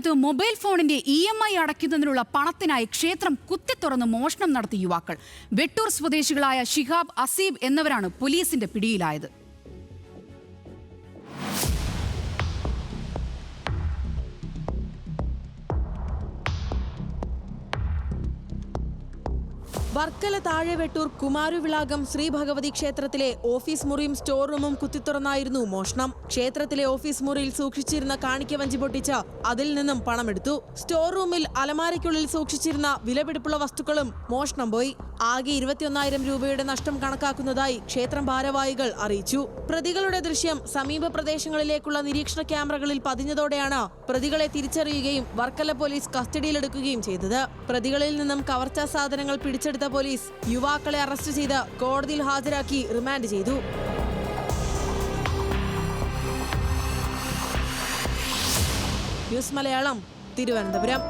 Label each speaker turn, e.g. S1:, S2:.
S1: തിരുവനന്തപുരത്ത് മൊബൈൽ ഫോണിന്റെ EMI അടയ്ക്കുന്നതിനുള്ള പണത്തിനായി ക്ഷേത്രം കുത്തിത്തുറന്ന് മോഷണം നടത്തിയ യുവാക്കൾ. വെട്ടൂർ സ്വദേശികളായ ഷിഹാബ്, അസീബ് എന്നിവരാണ് പോലീസിന്റെ പിടിയിലായത്.
S2: വർക്കല താഴെവെട്ടൂർ കുമാരുവിളാകം ശ്രീ ഭഗവതി ക്ഷേത്രത്തിലെ ഓഫീസ് മുറിയും സ്റ്റോർ റൂമും കുത്തിത്തുറന്നായിരുന്നു മോഷണം. ക്ഷേത്രത്തിലെ ഓഫീസ് മുറിയിൽ സൂക്ഷിച്ചിരുന്ന കാണിക്കവഞ്ചി പൊട്ടിച്ച് അതിൽ നിന്നും പണമെടുത്തു. സ്റ്റോർ റൂമിൽ അലമാരയ്ക്കുള്ളിൽ സൂക്ഷിച്ചിരുന്ന വിലപിടിപ്പുള്ള വസ്തുക്കളും മോഷണം പോയി. ആകെ 21,000 രൂപയുടെ നഷ്ടം കണക്കാക്കുന്നതായി ക്ഷേത്രം ഭാരവാഹികൾ അറിയിച്ചു. പ്രതികളുടെ ദൃശ്യം സമീപ പ്രദേശങ്ങളിലേക്കുള്ള നിരീക്ഷണ ക്യാമറകളിൽ പതിഞ്ഞതോടെയാണ് പ്രതികളെ തിരിച്ചറിയുകയും വർക്കല പോലീസ് കസ്റ്റഡിയിലെടുക്കുകയും ചെയ്തത്. പ്രതികളിൽ നിന്നും കവർച്ചാ സാധനങ്ങൾ പിടിച്ചെടുത്ത പോലീസ് യുവാക്കളെ അറസ്റ്റ് ചെയ്ത് കോടതിയിൽ ഹാജരാക്കി റിമാൻഡ് ചെയ്തു. ന്യൂസ് മലയാളം, തിരുവനന്തപുരം.